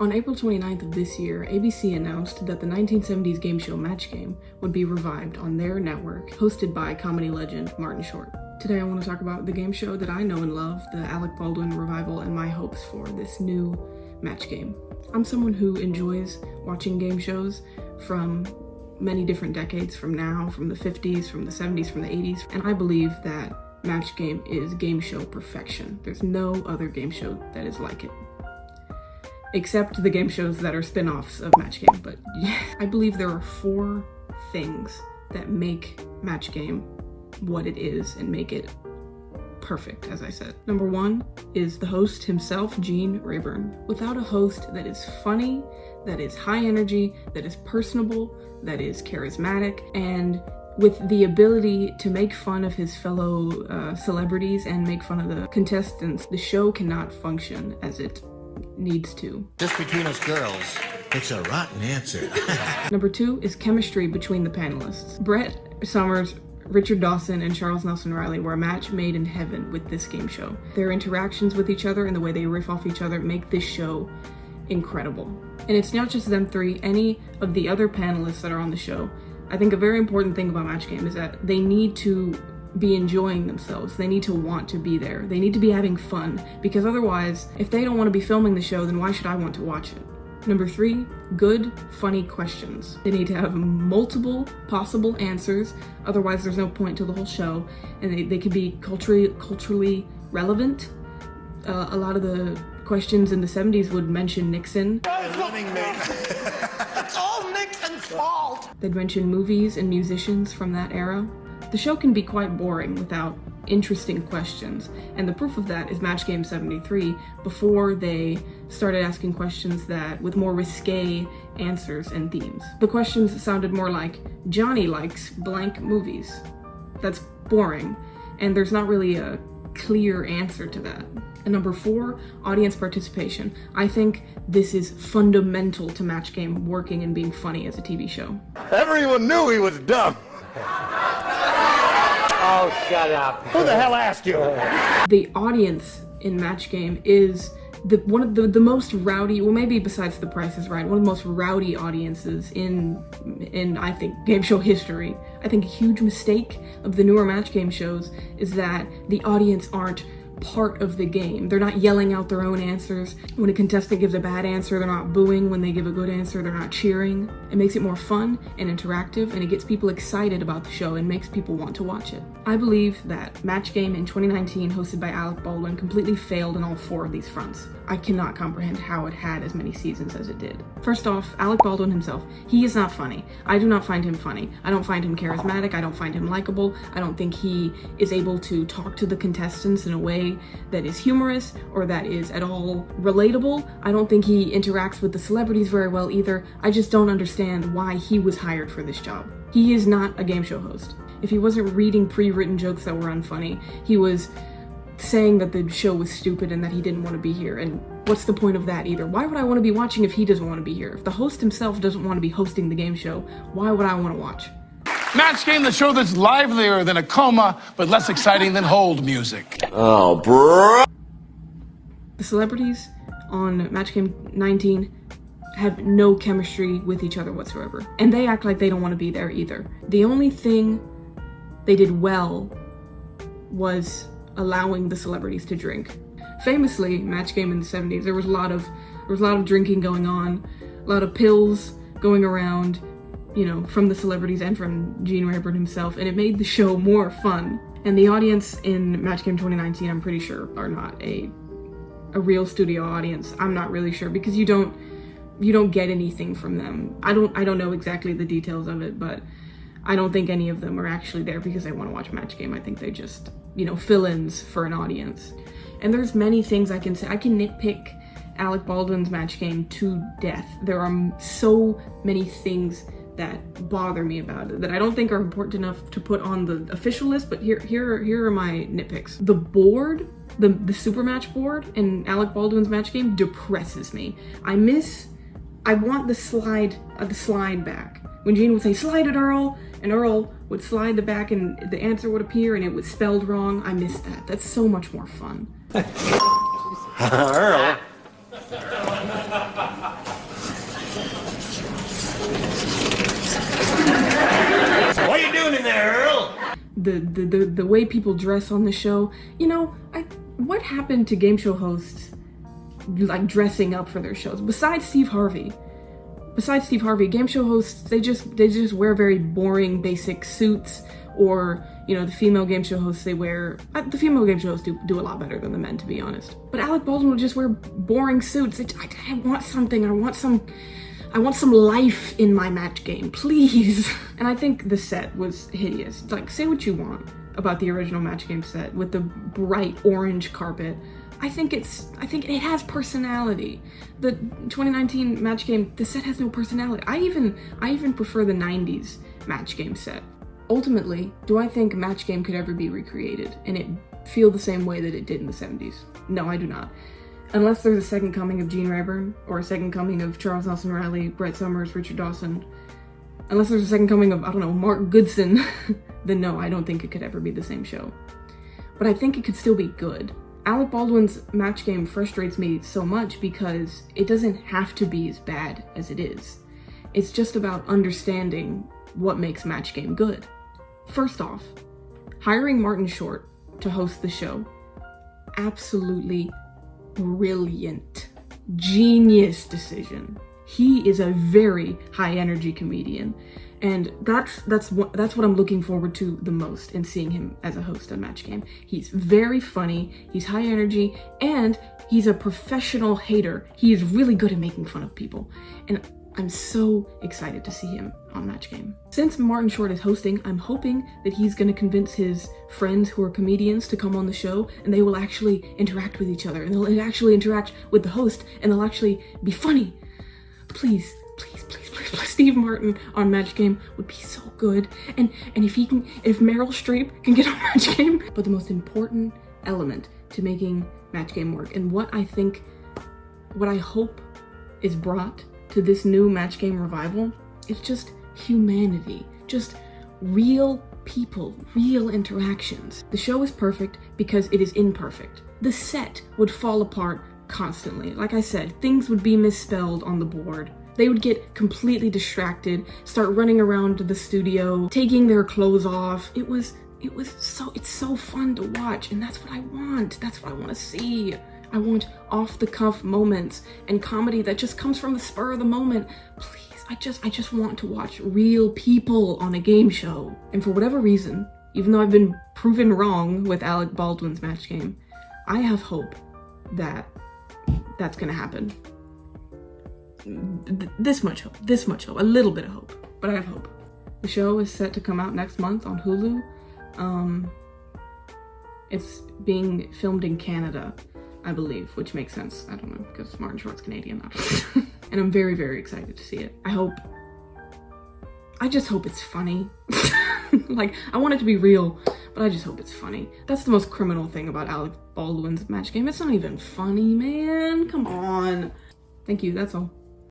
On April 29th of this year, ABC announced that the 1970s game show Match Game would be revived on their network, hosted by comedy legend Martin Short. Today I want to talk about the game show that I know and love, the Alec Baldwin revival, and my hopes for this new Match Game. I'm someone who enjoys watching game shows from many different decades from now, from the 50s, from the 70s, from the 80s, and I believe that Match Game is game show perfection. There's no other game show that is like it. Except the game shows that are spin-offs of Match Game, but I believe there are 4 things that make Match Game what it is and make it perfect, as I said. Number 1 is the host himself, Gene Rayburn. Without a host that is funny, that is high energy, that is personable, that is charismatic, and with the ability to make fun of his fellow celebrities and make fun of the contestants, the show cannot function as it needs to. Just between us girls, it's a rotten answer. Number 2 is chemistry between the panelists. Brett Somers, Richard Dawson, and Charles Nelson Riley were a match made in heaven with this game show. Their interactions with each other and the way they riff off each other make this show incredible. And it's not just them 3, any of the other panelists that are on the show. I think a very important thing about Match Game is that they need to be enjoying themselves. They need to want to be there. They need to be having fun, because otherwise, if they don't want to be filming the show, then why should I want to watch it? Number 3, good, funny questions. They need to have multiple possible answers, otherwise there's no point to the whole show, and they could be culturally relevant. A lot of the questions in the 70s would mention Nixon. It's all Nixon's fault! They'd mention movies and musicians from that era. The show can be quite boring without interesting questions, and the proof of that is Match Game 73, before they started asking questions that with more risque answers and themes. The questions sounded more like, Johnny likes blank movies. That's boring, and there's not really a clear answer to that. And number 4, audience participation. I think this is fundamental to Match Game working and being funny as a TV show. Everyone knew he was dumb. Oh, shut up. Who the hell asked you? The audience in Match Game is one of the most rowdy, well, maybe besides The Price is Right, one of the most rowdy audiences in I think game show history. I think a huge mistake of the newer Match Game shows is that the audience aren't part of the game. They're not yelling out their own answers. When a contestant gives a bad answer, they're not booing. When they give a good answer, they're not cheering. It makes it more fun and interactive, and it gets people excited about the show and makes people want to watch it. I believe that Match Game in 2019, hosted by Alec Baldwin, completely failed on all 4 of these fronts. I cannot comprehend how it had as many seasons as it did. First off, Alec Baldwin himself, he is not funny. I do not find him funny. I don't find him charismatic. I don't find him likable. I don't think he is able to talk to the contestants in a way that is humorous or that is at all relatable. I don't think he interacts with the celebrities very well either. I just don't understand why he was hired for this job. He is not a game show host. If he wasn't reading pre-written jokes that were unfunny, he was saying that the show was stupid and that he didn't want to be here, and what's the point of that either? Why would I want to be watching if he doesn't want to be here? If the host himself doesn't want to be hosting the game show, why would I want to watch? Match Game, the show that's livelier than a coma, but less exciting than hold music. Oh, bro. The celebrities on Match Game 19 have no chemistry with each other whatsoever, and they act like they don't want to be there either. The only thing they did well was allowing the celebrities to drink. Famously, Match Game in the 70s, there was a lot of drinking going on, a lot of pills going around, you know, from the celebrities and from Gene Rayburn himself, and it made the show more fun. And the audience in Match Game 2019, I'm pretty sure, are not a real studio audience. I'm not really sure, because you don't get anything from them. I don't know exactly the details of it, but I don't think any of them are actually there because they want to watch Match Game. I think they just, you know, fill-ins for an audience. And there's many things I can say. I can nitpick Alec Baldwin's Match Game to death. There are so many things that bother me about it that I don't think are important enough to put on the official list, but here are my nitpicks. The board, the Super Match board in Alec Baldwin's Match Game depresses me. I want the slide back. When Gene would say, "Slide it, Earl," and Earl would slide the back and the answer would appear and it was spelled wrong. I miss that. That's so much more fun. Earl. the way people dress on the show. You know, what happened to game show hosts like dressing up for their shows? Besides Steve Harvey, game show hosts, they just wear very boring, basic suits. Or, you know, the female game show hosts, they wear, the female game show hosts do a lot better than the men, to be honest. But Alec Baldwin would just wear boring suits. I want something. I want some life in my match game, please. And I think the set was hideous. Like, say what you want about the original match game set with the bright orange carpet. I think it has personality. The 2019 match game, the set has no personality. I even prefer the 90s match game set. Ultimately, do I think match game could ever be recreated and it feel the same way that it did in the 70s? No, I do not. Unless there's a second coming of Gene Rayburn, or a second coming of Charles Nelson Riley, Brett Summers, Richard Dawson. Unless there's a second coming of, I don't know, Mark Goodson, then no, I don't think it could ever be the same show. But I think it could still be good. Alec Baldwin's match game frustrates me so much because it doesn't have to be as bad as it is. It's just about understanding what makes match game good. First off, hiring Martin Short to host the show, absolutely brilliant, genius decision. He is a very high energy comedian, and that's what I'm looking forward to the most in seeing him as a host on Match Game. He's very funny, he's high energy, and he's a professional hater. He is really good at making fun of people, and I'm so excited to see him on Match Game. Since Martin Short is hosting, I'm hoping that he's going to convince his friends who are comedians to come on the show, and they will actually interact with each other, and they'll actually interact with the host, and they'll actually be funny. Please, Steve Martin on Match Game would be so good. And if Meryl Streep can get on Match Game. But the most important element to making Match Game work, and what I hope is brought to this new Match Game revival, is just humanity, just real people, real interactions. The show is perfect because it is imperfect. The set would fall apart constantly. Like I said, things would be misspelled on the board. They would get completely distracted, start running around the studio, taking their clothes off. It's so fun to watch, and that's what I want. That's what I want to see. I want off-the-cuff moments and comedy that just comes from the spur of the moment. Please, I just want to watch real people on a game show. And for whatever reason, even though I've been proven wrong with Alec Baldwin's Match Game, I have hope that that's gonna happen. This much hope, a little bit of hope, but I have hope. The show is set to come out next month on Hulu. It's being filmed in Canada, I believe, which makes sense. I don't know, because Martin Short's Canadian. And I'm very, very excited to see it. I just hope it's funny. Like, I want it to be real, but I just hope it's funny. That's the most criminal thing about Alec Baldwin's Match Game. It's not even funny, man. Come on. Thank you, that's all.